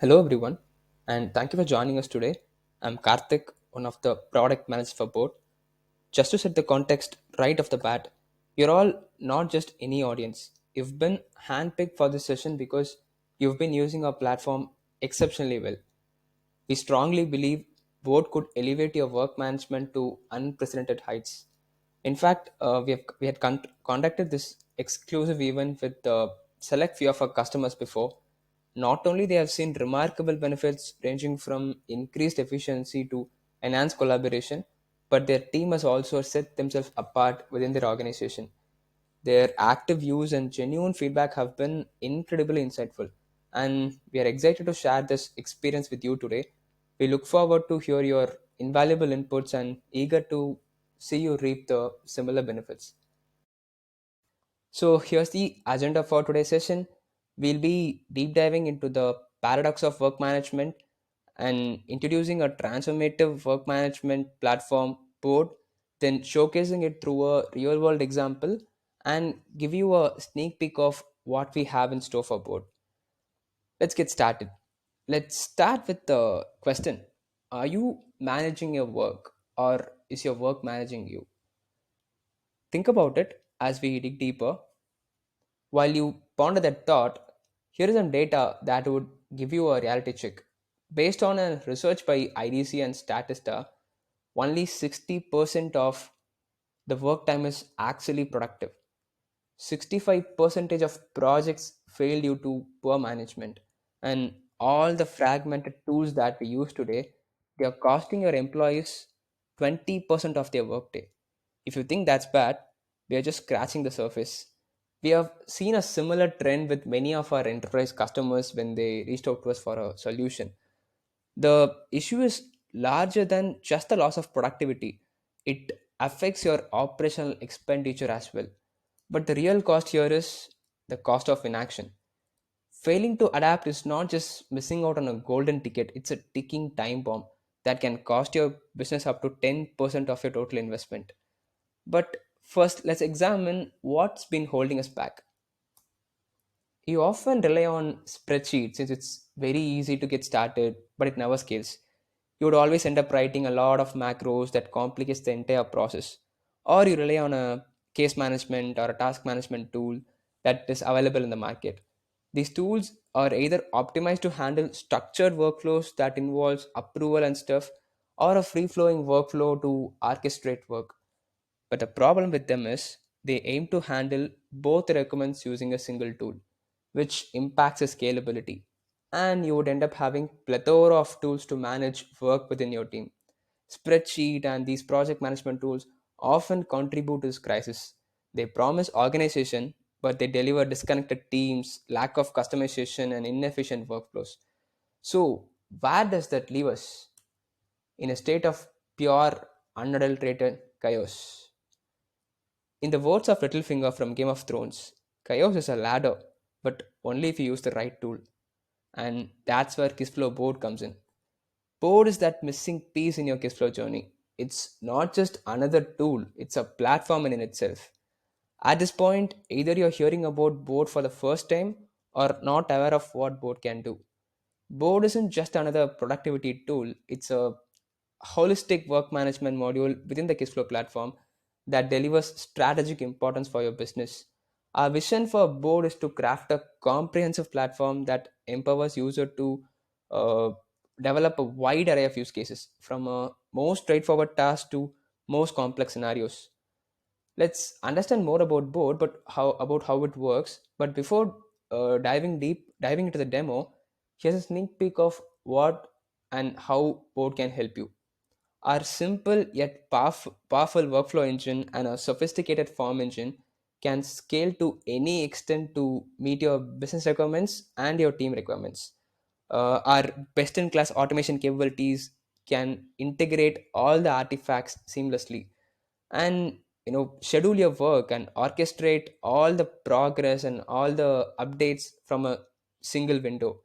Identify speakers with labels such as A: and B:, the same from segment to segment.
A: Hello, everyone, and thank you for joining us today. I'm Karthik, one of the product managers for Board. Just to set the context right off the bat, you're all not just any audience. You've been handpicked for this session because you've been using our platform exceptionally well. We strongly believe Board could elevate your work management to unprecedented heights. In fact, we had conducted this exclusive event with a select few of our customers before. Not only they have seen remarkable benefits ranging from increased efficiency to enhanced collaboration, but their team has also set themselves apart within their organization. Their active use and genuine feedback have been incredibly insightful, and we are excited to share this experience with you today. We look forward to hear your invaluable inputs and eager to see you reap the similar benefits. So, here's the agenda for today's session. We'll be deep diving into the paradox of work management and introducing a transformative work management platform board, then showcasing it through a real world example and give you a sneak peek of what we have in store for board. Let's get started. Let's start with the question. Are you managing your work or is your work managing you? Think about it as we dig deeper. While you ponder that thought, here is some data that would give you a reality check. Based on a research by IDC and Statista, only 60% of the work time is actually productive. 65% of projects fail due to poor management. And all the fragmented tools that we use today, they are costing your employees 20% of their workday. If you think that's bad, we are just scratching the surface. We have seen a similar trend with many of our enterprise customers when they reached out to us for a solution. The issue is larger than just the loss of productivity, it affects your operational expenditure as well. But the real cost here is the cost of inaction. Failing to adapt is not just missing out on a golden ticket, it's a ticking time bomb that can cost your business up to 10% of your total investment. But first, let's examine what's been holding us back. You often rely on spreadsheets since it's very easy to get started, but it never scales. You would always end up writing a lot of macros that complicates the entire process. Or you rely on a case management or a task management tool that is available in the market. These tools are either optimized to handle structured workflows that involves approval and stuff, or a free-flowing workflow to orchestrate work. But the problem with them is they aim to handle both requirements using a single tool, which impacts the scalability. And you would end up having plethora of tools to manage work within your team. Spreadsheet and these project management tools often contribute to this crisis. They promise organization, but they deliver disconnected teams, lack of customization, and inefficient workflows. So, where does that leave us? In a state of pure, unadulterated chaos. In the words of Littlefinger from Game of Thrones, chaos is a ladder, but only if you use the right tool. And that's where Kissflow Board comes in. Board is that missing piece in your Kissflow journey. It's not just another tool, it's a platform in itself. At this point, either you're hearing about Board for the first time or not aware of what Board can do. Board isn't just another productivity tool, it's a holistic work management module within the Kissflow platform that delivers strategic importance for your business. Our vision for Board is to craft a comprehensive platform that empowers user to uh, develop a wide array of use cases from a most straightforward task to most complex scenarios. Let's understand more about Board, but how it works. But before diving into the demo, here's a sneak peek of what and how Board can help you. Our simple yet powerful workflow engine and a sophisticated form engine can scale to any extent to meet your business requirements and your team requirements. Our best in class automation capabilities can integrate all the artifacts seamlessly and schedule your work and orchestrate all the progress and all the updates from a single window.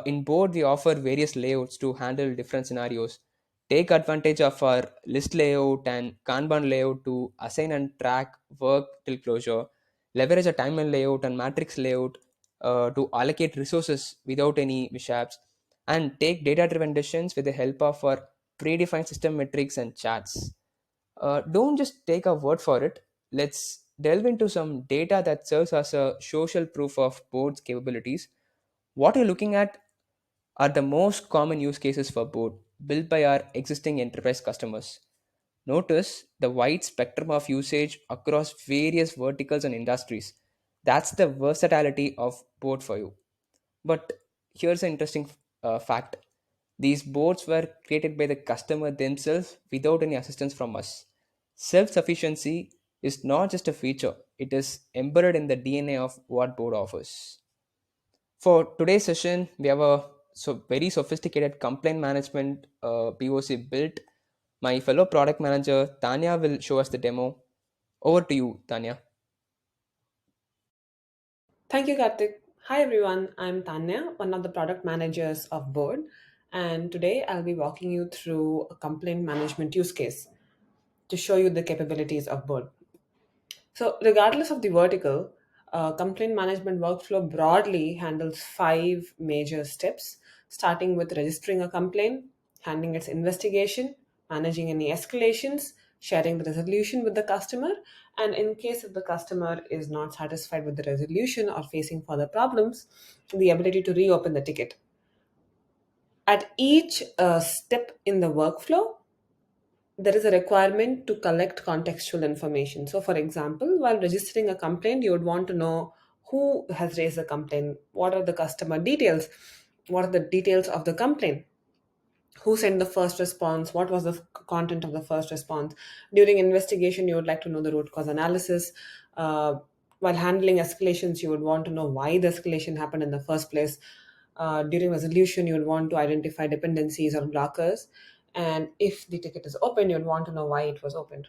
A: In Board, we offer various layouts to handle different scenarios. Take advantage of our list layout and Kanban layout to assign and track work till closure. Leverage a timeline layout and matrix layout to allocate resources without any mishaps. and take data driven decisions with the help of our predefined system metrics and charts. Don't just take our word for it. Let's delve into some data that serves as a social proof of board's capabilities. What you're looking at are the most common use cases for board built by our existing enterprise customers. Notice the wide spectrum of usage across various verticals and industries. That's the versatility of board for you. But here's an interesting fact: these boards were created by the customer themselves without any assistance from us. Self sufficiency is not just a feature, it is embedded in the DNA of what board offers. For today's session, we have a very sophisticated complaint management POC built. My fellow product manager Tanya will show us the demo. Over to you, Tanya.
B: Thank you, Karthik. Hi, everyone. I'm Tanya, one of the product managers of Board, and today I'll be walking you through a complaint management use case to show you the capabilities of Board. So, regardless of the vertical, complaint management workflow broadly handles five major steps, starting with registering a complaint, handling its investigation, managing any escalations, sharing the resolution with the customer, and in case if the customer is not satisfied with the resolution or facing further problems, the ability to reopen the ticket. At each step in the workflow, there is a requirement to collect contextual information. So, for example, while registering a complaint, you would want to know who has raised the complaint, what are the customer details, what are the details of the complaint, who sent the first response, what was the content of the first response. During investigation, you would like to know the root cause analysis. While handling escalations, you would want to know why the escalation happened in the first place. During resolution, you would want to identify dependencies or blockers. And if the ticket is open, you would want to know why it was opened.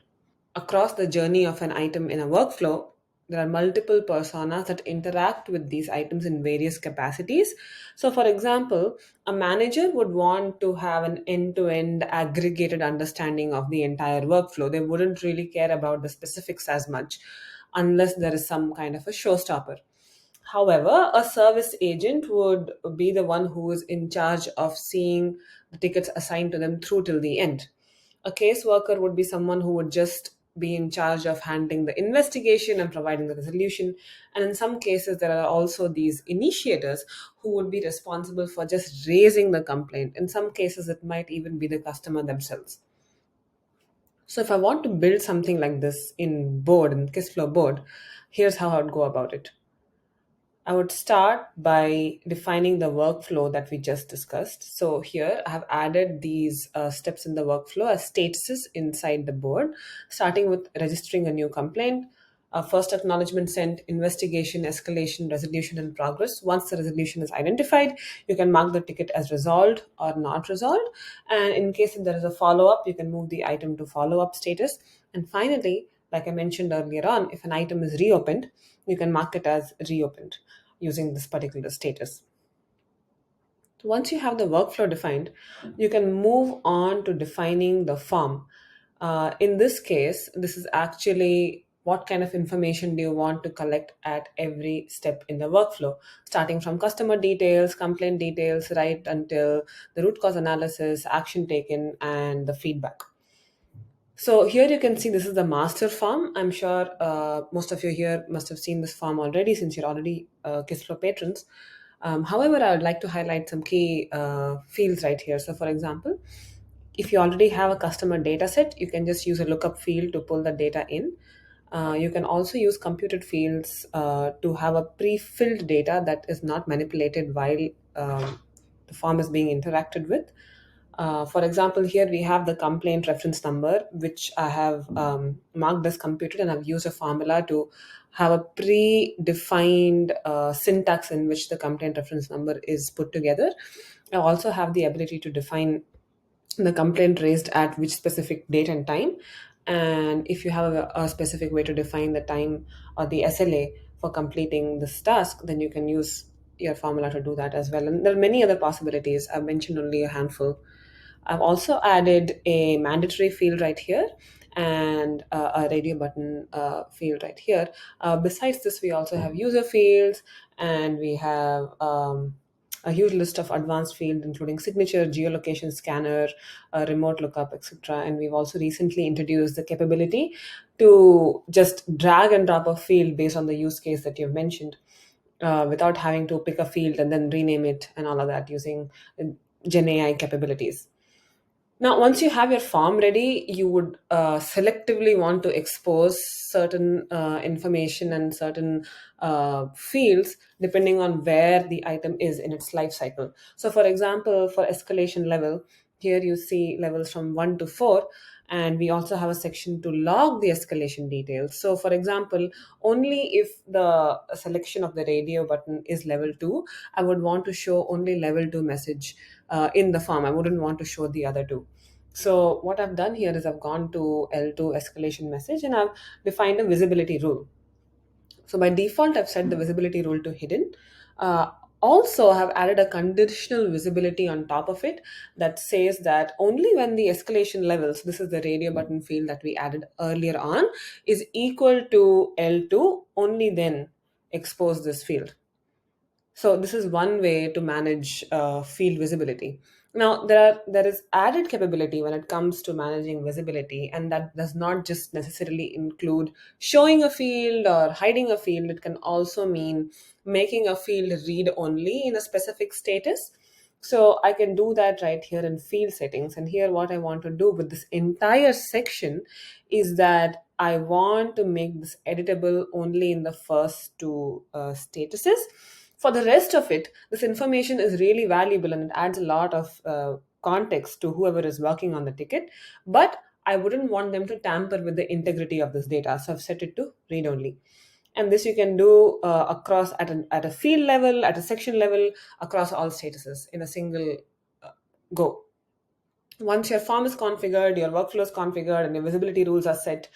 B: Across the journey of an item in a workflow, there are multiple personas that interact with these items in various capacities. So, for example, a manager would want to have an end to end aggregated understanding of the entire workflow. They wouldn't really care about the specifics as much unless there is some kind of a showstopper. However, a service agent would be the one who is in charge of seeing the tickets assigned to them through till the end. A caseworker would be someone who would just be in charge of handling the investigation and providing the resolution. And in some cases, there are also these initiators who would be responsible for just raising the complaint. In some cases, it might even be the customer themselves. So, if I want to build something like this in board, in Kissflow board, here's how I would go about it. I would start by defining the workflow that we just discussed. So here I have added these steps in the workflow as statuses inside the board, starting with registering a new complaint, first acknowledgement sent, investigation, escalation, resolution, and progress. Once the resolution is identified, you can mark the ticket as resolved or not resolved. And in case if there is a follow-up, you can move the item to follow-up status. And finally, like I mentioned earlier on, if an item is reopened, you can mark it as reopened using this particular status. Once you have the workflow defined, you can move on to defining the form. In this case, this is actually what kind of information do you want to collect at every step in the workflow, starting from customer details, complaint details, right until the root cause analysis, action taken, and the feedback. So here you can see this is the master form. I'm sure most of you here must have seen this form already since you're already Kissflow patrons. However, I would like to highlight some key fields right here. So for example, if you already have a customer data set, you can just use a lookup field to pull the data in. You can also use computed fields to have a pre-filled data that is not manipulated while the form is being interacted with. For example, here we have the complaint reference number, which I have marked as computed, and I've used a formula to have a pre-defined syntax in which the complaint reference number is put together. I also have the ability to define the complaint raised at which specific date and time. And if you have a specific way to define the time or the SLA for completing this task, then you can use your formula to do that as well. And there are many other possibilities. I've mentioned only a handful. I've also added a mandatory field right here and a radio button field right here. Besides this, we also have user fields and we have a huge list of advanced fields, including signature, geolocation scanner, remote lookup, etc. And we've also recently introduced the capability to just drag and drop a field based on the use case that you've mentioned, without having to pick a field and then rename it and all of that using Gen AI capabilities. Now, once you have your form ready, you would selectively want to expose certain information and certain fields depending on where the item is in its life cycle. So, for example, for escalation level, here you see levels from 1 to 4, and we also have a section to log the escalation details. So, for example, only if the selection of the radio button is level 2, I would want to show only level 2 message in the form. I wouldn't want to show the other two. So what I've done here is I've gone to L2 escalation message and I've defined a visibility rule. So by default, I've set the visibility rule to hidden. Also, I have added a conditional visibility on top of it that says that only when the escalation levels, this is the radio button field that we added earlier on, is equal to L2, only then expose this field. So this is one way to manage field visibility. Now there is added capability when it comes to managing visibility, and that does not just necessarily include showing a field or hiding a field. It can also mean making a field read only in a specific status. So I can do that right here in field settings. And here what I want to do with this entire section is that I want to make this editable only in the first two statuses. For the rest of it, this information is really valuable and it adds a lot of context to whoever is working on the ticket. But I wouldn't want them to tamper with the integrity of this data. So I've set it to read only. And this you can do across at a field level, at a section level, across all statuses in a single go. Once your form is configured, your workflow is configured, and your visibility rules are set,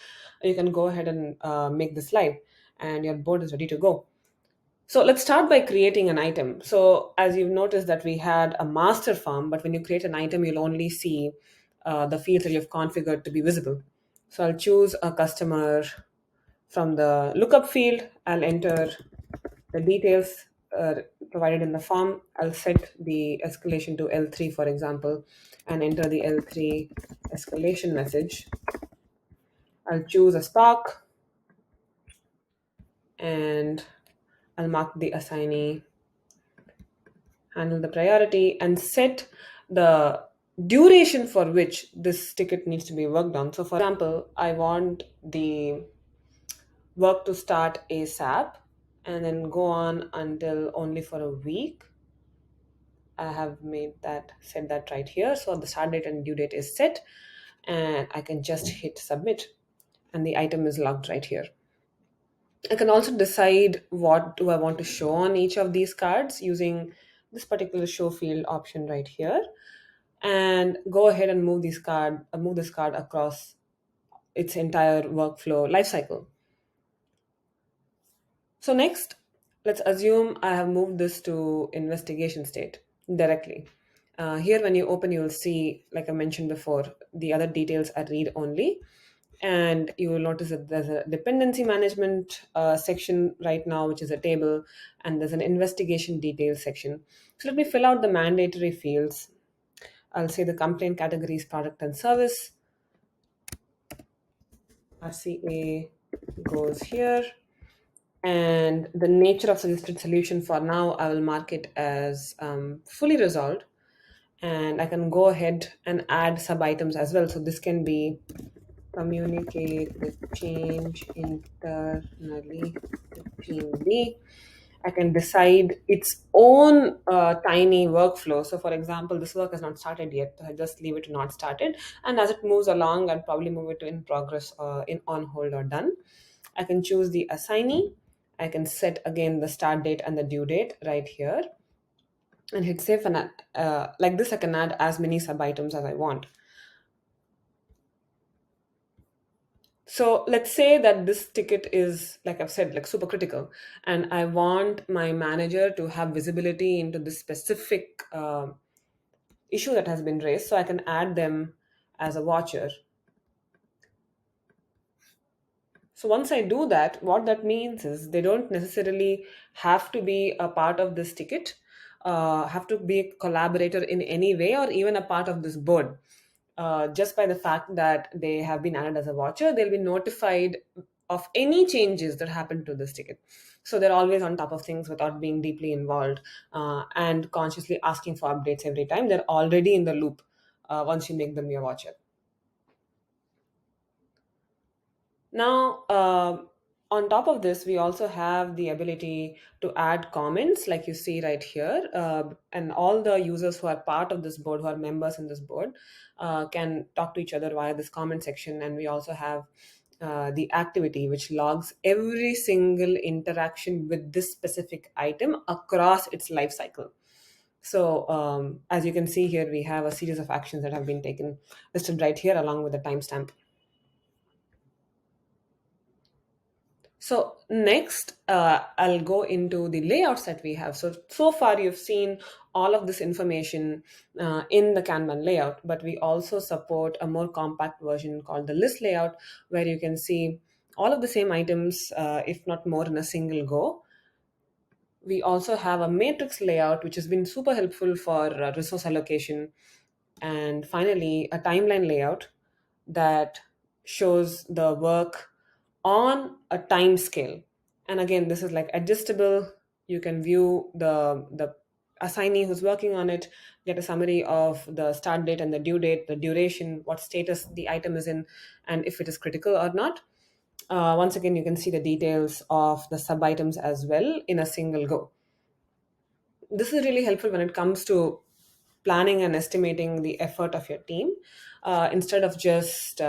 B: you can go ahead and make this live, and your board is ready to go. So let's start by creating an item. So as you've noticed that we had a master form, but when you create an item, you'll only see the fields that you've configured to be visible. So I'll choose a customer from the lookup field. I'll enter the details provided in the form. I'll set the escalation to L3, for example, and enter the L3 escalation message. I'll choose a spark and I'll mark the assignee, handle the priority, and set the duration for which this ticket needs to be worked on. So, for example, I want the work to start ASAP and then go on until only for a week. I have made that, set that right here. So the start date and due date is set, and I can just hit submit, and the item is logged right here. I can also decide what do I want to show on each of these cards using this particular show field option right here, and go ahead and move this card across its entire workflow lifecycle. So next, let's assume I have moved this to investigation state directly. Here, when you open, you will see, like I mentioned before, the other details are read only. And you will notice that there's a dependency management section right now, which is a table, and there's an investigation details section. So let me fill out the mandatory fields. I'll say the complaint categories product and service. RCA goes here. And the nature of suggested solution, for now I will mark it as fully resolved, and I can go ahead and add sub items as well. So this can be communicate the change internally to team B. I can decide its own tiny workflow. So for example, this work has not started yet. I just leave it to not started, and as it moves along, I'll probably move it to in progress, in on hold or done. I can choose the assignee. I can set again the start date and the due date right here, and hit save. And like this, I can add as many sub items as I want. So let's say that this ticket is, like I've said, like super critical, and I want my manager to have visibility into the specific issue that has been raised. So I can add them as a watcher. So once I do that, what that means is they don't necessarily have to be a part of this ticket. have to be a collaborator in any way or even a part of this board. Just by the fact that they have been added as a watcher, they'll be notified of any changes that happen to this ticket. So they're always on top of things without being deeply involved and consciously asking for updates every time. They're already in the loop once you make them your watcher. Now, on top of this, we also have the ability to add comments, like you see right here. And all the users who are part of this board, who are members in this board, can talk to each other via this comment section. And we also have the activity, which logs every single interaction with this specific item across its life cycle. So, as you can see here, we have a series of actions that have been taken listed right here along with the timestamp. So next, I'll go into the layouts that we have. So far you've seen all of this information in the Kanban layout, but we also support a more compact version called the list layout, where you can see all of the same items, if not more, in a single go. We also have a matrix layout, which has been super helpful for resource allocation. And finally, a timeline layout that shows the work on a time scale. And again, this is like adjustable. You can view the assignee who's working on it, get a summary of the start date and the due date, the duration, what status the item is in, and if it is critical or not. Once again, you can see the details of the sub items as well in a single go. This is really helpful when it comes to planning and estimating the effort of your team, instead of just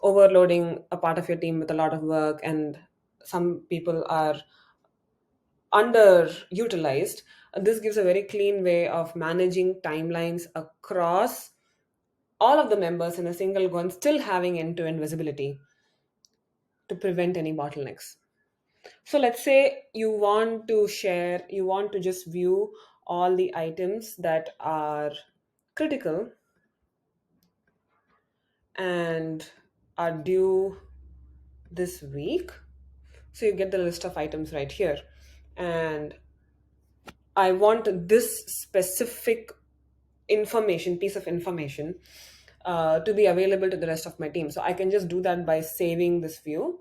B: overloading a part of your team with a lot of work, and some people are underutilized. This gives a very clean way of managing timelines across all of the members in a single go and still having end-to-end visibility to prevent any bottlenecks. So let's say you want to just view all the items that are critical and are due this week. So you get the list of items right here. And I want this specific piece of information, to be available to the rest of my team. So I can just do that by saving this view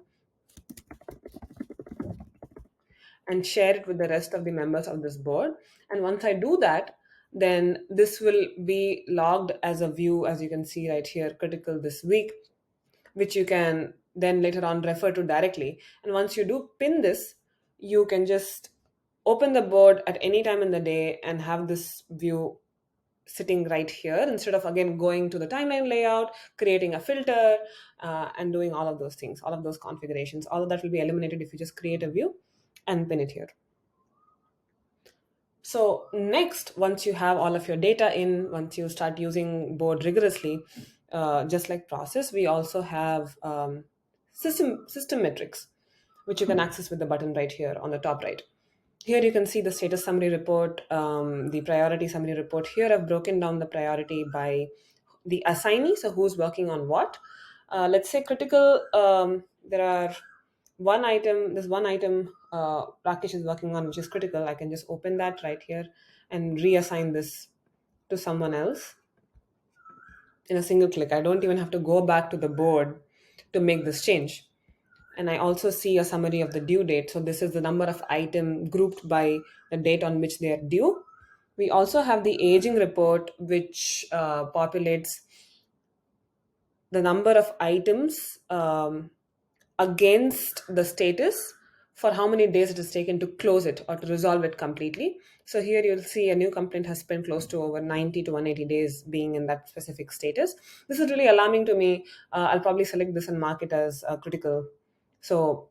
B: and share it with the rest of the members of this board. And once I do that, then this will be logged as a view, as you can see right here, critical this week, which you can then later on refer to directly. And once you do pin this, you can just open the board at any time in the day and have this view sitting right here, instead of again going to the timeline layout, creating a filter, and doing all of those things, all of those configurations. All of that will be eliminated if you just create a view and pin it here. So next, once you have all of your data in, once you start using board rigorously, just like process, we also have system metrics, which you can access with the button right here on the top right. Here you can see the status summary report, the priority summary report. Here I've broken down the priority by the assignee, so who's working on what. Let's say critical, there's one item Rakesh is working on, which is critical. I can just open that right here and reassign this to someone else in a single click. I don't even have to go back to the board to make this change. And I also see a summary of the due date. So this is the number of item grouped by the date on which they are due. We also have the aging report, which populates the number of items against the status for how many days it has taken to close it or to resolve it completely. So here you'll see a new complaint has spent close to over 90 to 180 days being in that specific status. This is really alarming to me. I'll probably select this and mark it as critical. So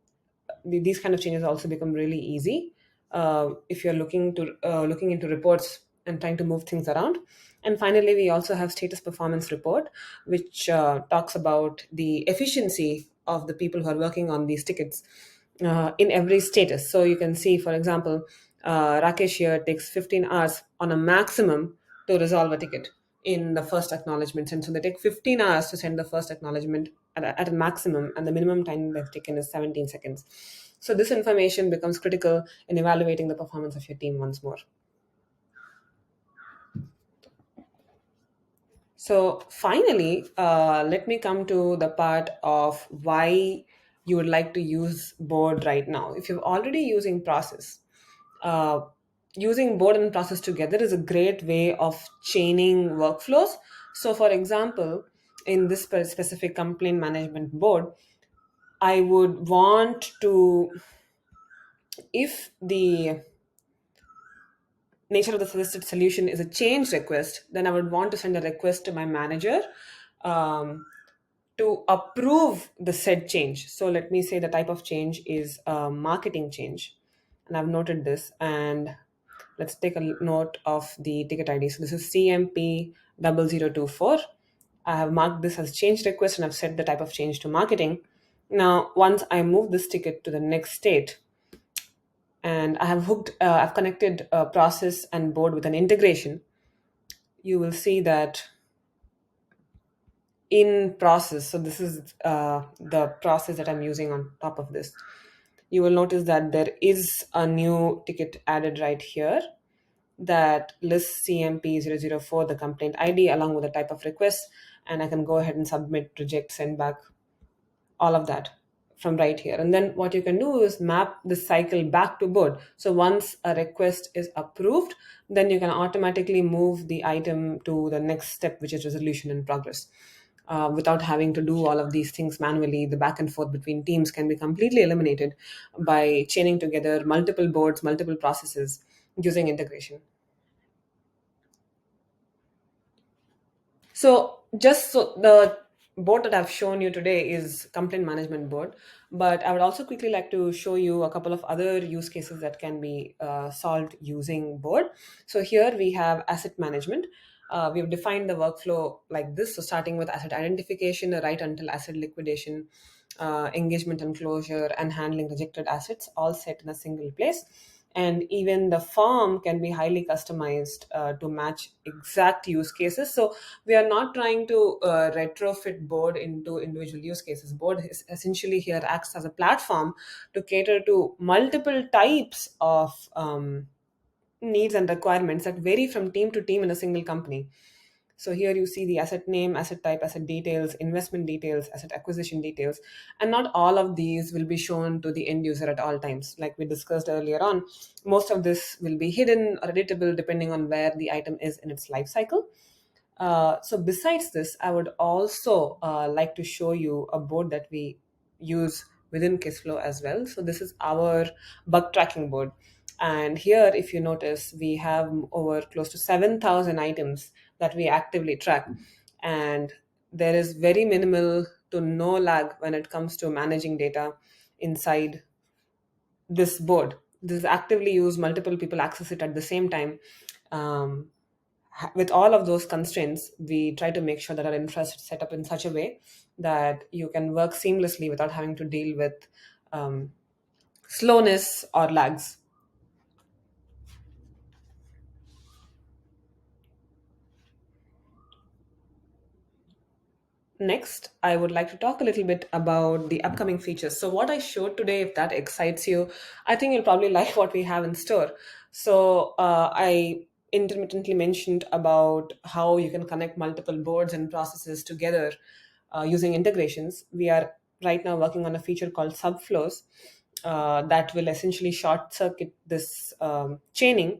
B: these kind of changes also become really easy if you're looking into reports and trying to move things around. And finally, we also have status performance report, which talks about the efficiency of the people who are working on these tickets in every status. So you can see, for example, Rakesh here takes 15 hours on a maximum to resolve a ticket in the first acknowledgement. And so they take 15 hours to send the first acknowledgement at a maximum, and the minimum time they've taken is 17 seconds. So this information becomes critical in evaluating the performance of your team once more. So finally, let me come to the part of why you would like to use board right now. If you're already using process, uh, using board and process together is a great way of chaining workflows. So for example, in this specific complaint management board, I would want to, if the nature of the suggested solution is a change request, then I would want to send a request to my manager um, to approve the said change. So let me say the type of change is a marketing change. And I've noted this. And let's take a note of the ticket ID. So this is CMP 0024. I have marked this as change request and I've set the type of change to marketing. Now, once I move this ticket to the next state, and I've connected process and board with an integration, you will see that in process, so this is the process that I'm using on top of this, you will notice that there is a new ticket added right here that lists CMP 004, the complaint ID, along with the type of request, and I can go ahead and submit, reject, send back, all of that from right here. And then what you can do is map the cycle back to board. So once a request is approved, then you can automatically move the item to the next step, which is resolution in progress. Without having to do all of these things manually, the back and forth between teams can be completely eliminated by chaining together multiple boards, multiple processes using integration. So just so the board that I've shown you today is complaint management board, but I would also quickly like to show you a couple of other use cases that can be solved using board. So here we have asset management. We've defined the workflow like this. So starting with asset identification, right until asset liquidation, engagement and closure, and handling rejected assets, all set in a single place. And even the form can be highly customized to match exact use cases. So we are not trying to retrofit board into individual use cases. Board is essentially here acts as a platform to cater to multiple types of needs and requirements that vary from team to team in a single company. So here you see the asset name, asset type, asset details, investment details, asset acquisition details, and not all of these will be shown to the end user at all times. Like we discussed earlier on, most of this will be hidden or editable depending on where the item is in its life cycle. So besides this, I would also like to show you a board that we use within Kissflow as well. So this is our bug tracking board. And here, if you notice, we have over close to 7,000 items that we actively track. And there is very minimal to no lag when it comes to managing data inside this board. This is actively used, multiple people access it at the same time. Um, with all of those constraints, we try to make sure that our infra is set up in such a way that you can work seamlessly without having to deal with um, slowness or lags. Next, I would like to talk a little bit about the upcoming features. So, what I showed today, if that excites you, I think you'll probably like what we have in store. So, I intermittently mentioned about how you can connect multiple boards and processes together using integrations. We are right now working on a feature called subflows that will essentially short circuit this chaining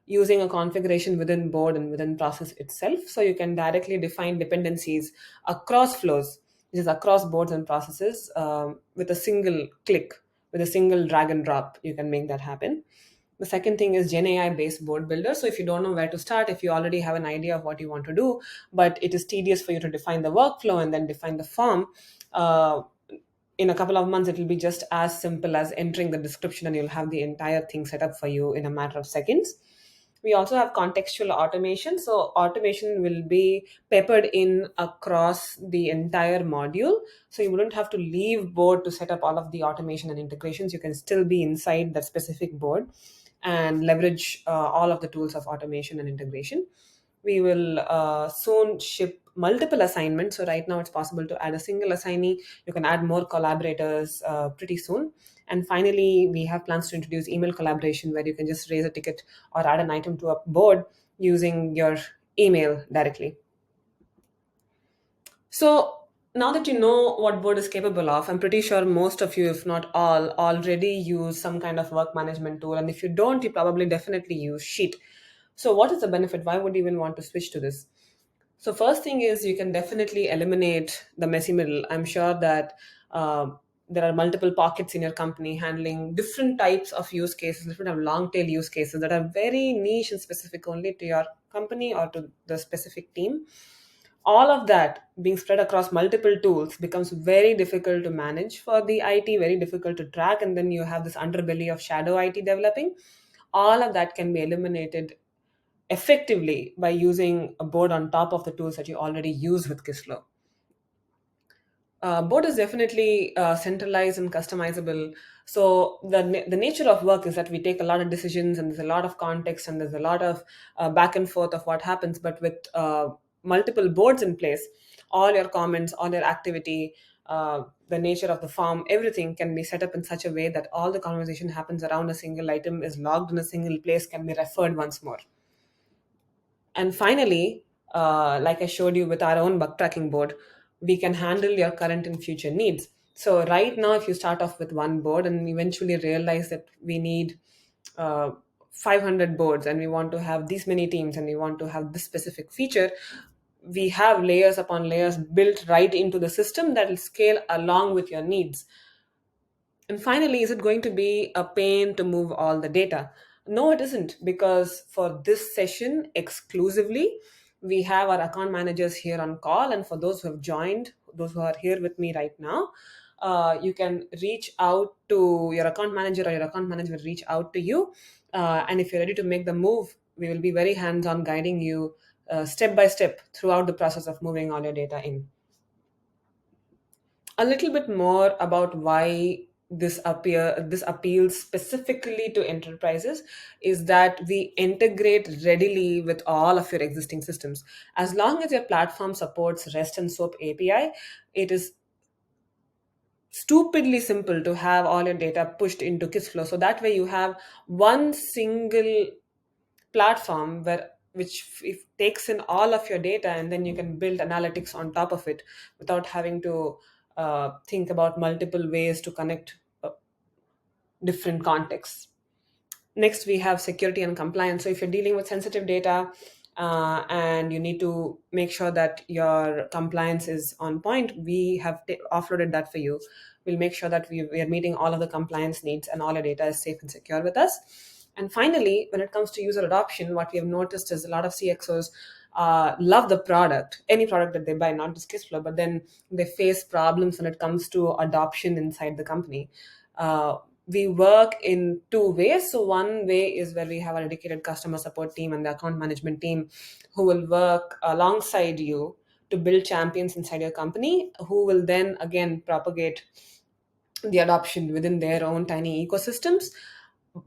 B: using a configuration within board and within process itself. So you can directly define dependencies across flows, which is across boards and processes, with a single click, with a single drag and drop. You can make that happen. The second thing is Gen AI based board builder. So if you don't know where to start, if you already have an idea of what you want to do, but it is tedious for you to define the workflow and then define the form, in a couple of months, it will be just as simple as entering the description and you'll have the entire thing set up for you in a matter of seconds. We also have contextual automation. So automation will be peppered in across the entire module. So you wouldn't have to leave board to set up all of the automation and integrations. You can still be inside that specific board and leverage all of the tools of automation and integration. We will soon ship multiple assignments. So right now it's possible to add a single assignee. You can add more collaborators pretty soon. And finally, we have plans to introduce email collaboration where you can just raise a ticket or add an item to a board using your email directly. So now that you know what board is capable of, I'm pretty sure most of you, if not all, already use some kind of work management tool. And if you don't, you probably definitely use Sheet. So what is the benefit? Why would you even want to switch to this? So first thing is you can definitely eliminate the messy middle. I'm sure that there are multiple pockets in your company handling different types of use cases, different long tail use cases that are very niche and specific only to your company or to the specific team. All of that being spread across multiple tools becomes very difficult to manage for the IT, very difficult to track, and then you have this underbelly of shadow IT developing. All of that can be eliminated effectively by using a board on top of the tools that you already use with Kissflow. Board is definitely centralized and customizable. So the nature of work is that we take a lot of decisions, and there's a lot of context, and there's a lot of back and forth of what happens. But with multiple boards in place, all your comments, all your activity, the nature of the form, everything can be set up in such a way that all the conversation happens around a single item, is logged in a single place, can be referred once more. And finally, like I showed you with our own bug tracking board, we can handle your current and future needs. So right now, if you start off with one board and eventually realize that we need uh, 500 boards and we want to have these many teams and we want to have this specific feature, we have layers upon layers built right into the system that will scale along with your needs. And finally, is it going to be a pain to move all the data? No, it isn't, because for this session exclusively, we have our account managers here on call. And for those who have joined, those who are here with me right now, you can reach out to your account manager, or your account manager will reach out to you. And if you're ready to make the move, we will be very hands on guiding you step by step throughout the process of moving all your data in. A little bit more about why this appeals specifically to enterprises is that we integrate readily with all of your existing systems. As long as your platform supports REST and SOAP API, it is stupidly simple to have all your data pushed into Kissflow. So that way you have one single platform where which if takes in all of your data, and then you can build analytics on top of it without having to think about multiple ways to connect different contexts. Next, we have security and compliance. So if you're dealing with sensitive data and you need to make sure that your compliance is on point, we have offloaded that for you. We'll make sure that we are meeting all of the compliance needs and all your data is safe and secure with us. And finally, when it comes to user adoption, what we have noticed is a lot of CXOs love the product, any product that they buy, not just Kissflow, but then they face problems when it comes to adoption inside the company. We work in two ways. So one way is where we have a dedicated customer support team and the account management team who will work alongside you to build champions inside your company, who will then again propagate the adoption within their own tiny ecosystems.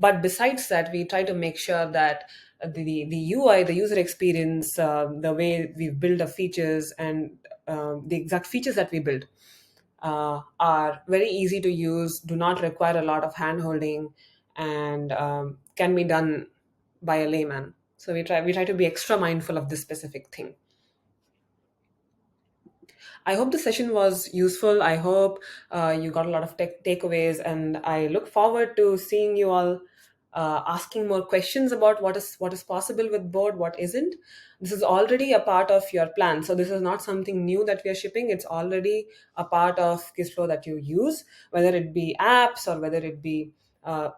B: But besides that, we try to make sure that the UI, the user experience, the way we build the features, and the exact features that we build are very easy to use, do not require a lot of hand holding, and can be done by a layman. So we try to be extra mindful of this specific thing. I hope the session was useful. I hope you got a lot of takeaways, and I look forward to seeing you all asking more questions about what is possible with board, what isn't. This is already a part of your plan, so this is not something new that we are shipping. It's already a part of Kissflow that you use, whether it be apps or whether it be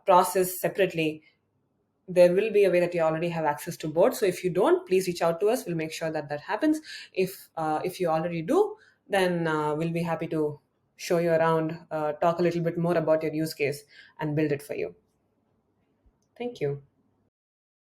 B: processed separately. There will be a way that you already have access to board. So if you don't, please reach out to us. We'll make sure that that happens. If you already do, then we'll be happy to show you around, talk a little bit more about your use case, and build it for you. Thank you.